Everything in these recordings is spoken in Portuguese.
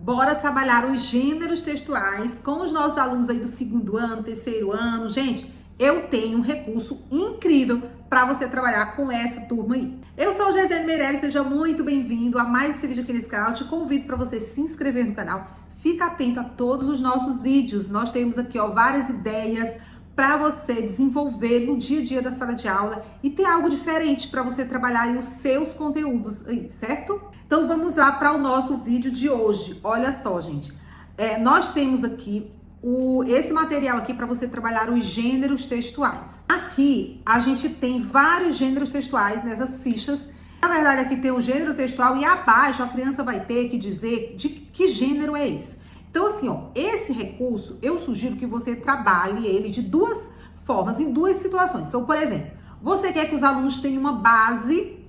Bora trabalhar os gêneros textuais com os nossos alunos aí do segundo ano, terceiro ano. Gente, eu tenho um recurso incrível para você trabalhar com essa turma aí. Eu sou Geisiane Meirelles, seja muito bem-vindo a mais esse vídeo aqui nesse canal. Eu te convido para você se inscrever no canal. Fica atento a todos os nossos vídeos. Nós temos aqui várias ideias para você desenvolver no dia a dia da sala de aula e ter algo diferente para você trabalhar aí os seus conteúdos aí, certo? Então vamos lá para o nosso vídeo de hoje. Olha só, gente, nós temos aqui esse material aqui para você trabalhar os gêneros textuais. Aqui a gente tem vários gêneros textuais nessas fichas. Na verdade, aqui tem o gênero textual e abaixo a criança vai ter que dizer de que gênero é esse. Então, assim, esse recurso, eu sugiro que você trabalhe ele de duas formas, em duas situações. Então, por exemplo, você quer que os alunos tenham uma base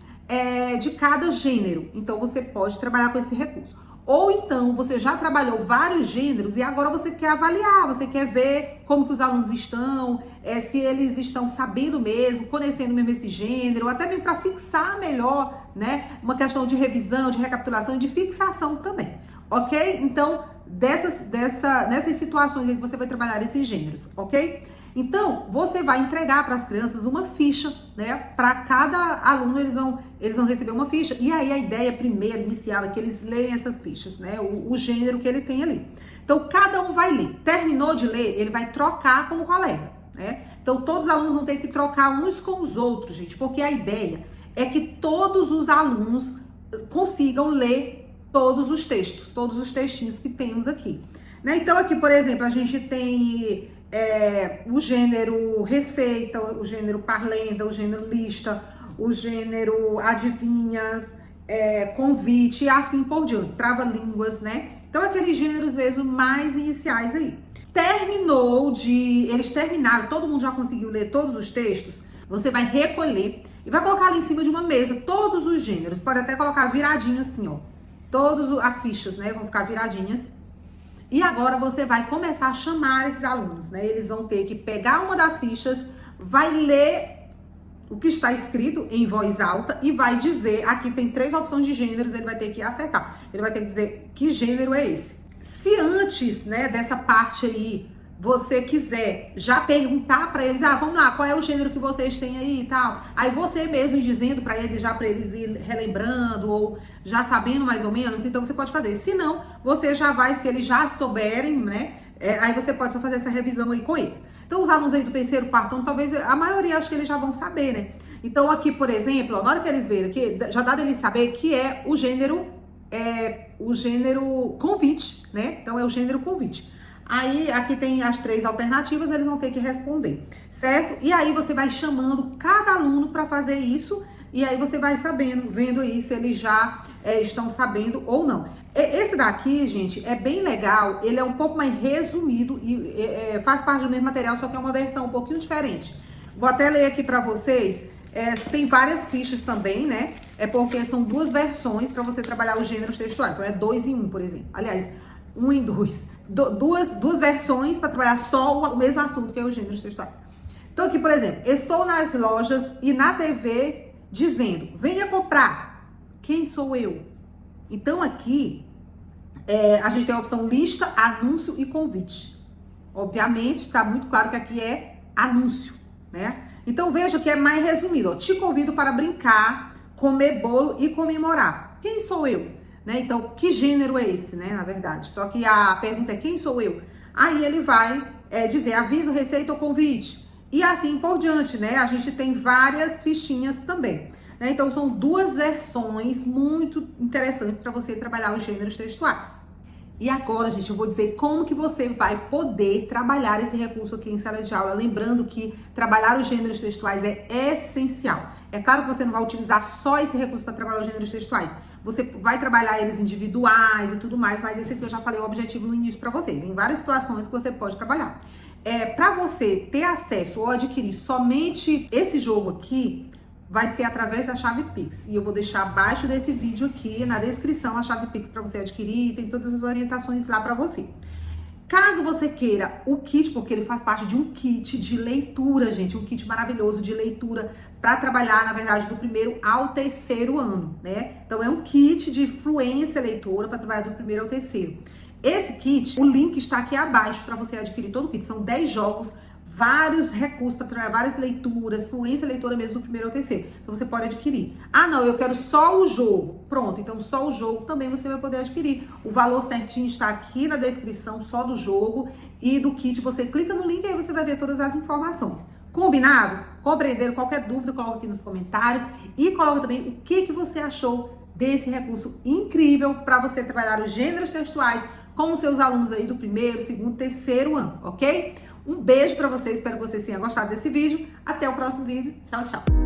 de cada gênero. Então, você pode trabalhar com esse recurso. Ou então, você já trabalhou vários gêneros e agora você quer avaliar, você quer ver como que os alunos estão, se eles estão sabendo mesmo, conhecendo mesmo esse gênero, até mesmo para fixar melhor, né? Uma questão de revisão, de recapitulação e de fixação também, ok? Então, nessas situações em que você vai trabalhar esses gêneros, ok? Então, você vai entregar para as crianças uma ficha, né? Para cada aluno, eles vão receber uma ficha. E aí, a ideia primeiro, inicial, é que eles leem essas fichas, né? O gênero que ele tem ali. Então, cada um vai ler. Terminou de ler, ele vai trocar com o colega, né? Então, todos os alunos vão ter que trocar uns com os outros, gente. Porque a ideia é que todos os alunos consigam ler todos os textos, todos os textinhos que temos aqui, né? Então, aqui, por exemplo, a gente tem o gênero receita, o gênero parlenda, o gênero lista, o gênero adivinhas, convite e assim por diante, trava-línguas, né? Então, aqueles gêneros mesmo mais iniciais aí. Eles terminaram, todo mundo já conseguiu ler todos os textos, você vai recolher e vai colocar ali em cima de uma mesa todos os gêneros, pode até colocar viradinho assim, todas as fichas, né, vão ficar viradinhas. E agora você vai começar a chamar esses alunos, né? Eles vão ter que pegar uma das fichas, vai ler o que está escrito em voz alta e vai dizer, aqui tem 3 opções de gêneros, ele vai ter que acertar. Ele vai ter que dizer que gênero é esse. Se antes, né, dessa parte aí, você quiser já perguntar para eles, vamos lá, qual é o gênero que vocês têm aí e tal. Aí você mesmo dizendo para eles, já para eles ir relembrando ou já sabendo mais ou menos, então você pode fazer. Se não, você já vai, se eles já souberem, né, aí você pode só fazer essa revisão aí com eles. Então os alunos aí do terceiro, quarto ano, talvez a maioria, acho que eles já vão saber, né. Então aqui, por exemplo, na hora que eles verem aqui, já dá deles saber que é o gênero convite, né, então é o gênero convite. Aí, aqui tem as 3 alternativas, eles vão ter que responder, certo? E aí, você vai chamando cada aluno para fazer isso, e aí você vai vendo aí se eles já estão sabendo ou não. Esse daqui, gente, é bem legal, ele é um pouco mais resumido e faz parte do mesmo material, só que é uma versão um pouquinho diferente. Vou até ler aqui para vocês, tem várias fichas também, né? Porque são 2 versões para você trabalhar os gêneros textuais, então é 2 em 1, por exemplo. Aliás, 1 em 2. Duas versões para trabalhar só o mesmo assunto, que é o gênero textual. Então aqui, por exemplo, estou nas lojas e na TV dizendo, venha comprar. Quem sou eu? Então aqui, a gente tem a opção lista, anúncio e convite. Obviamente, está muito claro que aqui é anúncio, né? Então veja que é mais resumido. Te convido para brincar, comer bolo e comemorar. Quem sou eu? Né? Então, que gênero é esse, né? Na verdade. Só que a pergunta é quem sou eu? Aí ele vai dizer aviso, receita ou convite. E assim por diante, né? A gente tem várias fichinhas também. Né? Então, são 2 versões muito interessantes para você trabalhar os gêneros textuais. E agora, gente, eu vou dizer como que você vai poder trabalhar esse recurso aqui em sala de aula. Lembrando que trabalhar os gêneros textuais é essencial. É claro que você não vai utilizar só esse recurso para trabalhar os gêneros textuais. Você vai trabalhar eles individuais e tudo mais, mas esse aqui eu já falei o objetivo no início para vocês. Em várias situações que você pode trabalhar. Para você ter acesso ou adquirir somente esse jogo aqui, vai ser através da chave Pix. E eu vou deixar abaixo desse vídeo aqui, na descrição, a chave Pix para você adquirir. Tem todas as orientações lá para você. Caso você queira o kit, porque ele faz parte de um kit de leitura, gente, um kit maravilhoso de leitura para trabalhar, na verdade, do primeiro ao terceiro ano, né? Então, é um kit de fluência leitora para trabalhar do primeiro ao terceiro. Esse kit, o link está aqui abaixo para você adquirir todo o kit. São 10 jogos, vários recursos para trabalhar, várias leituras, fluência leitora mesmo do primeiro ao terceiro. Então, você pode adquirir. Ah, não, eu quero só o jogo. Pronto, então só o jogo também você vai poder adquirir. O valor certinho está aqui na descrição, só do jogo e do kit. Você clica no link e aí você vai ver todas as informações. Combinado? Compreenderam? Qualquer dúvida, coloca aqui nos comentários e coloca também o que você achou desse recurso incrível para você trabalhar os gêneros textuais com os seus alunos aí do primeiro, segundo, terceiro ano, ok? Um beijo para vocês, espero que vocês tenham gostado desse vídeo. Até o próximo vídeo. Tchau, tchau.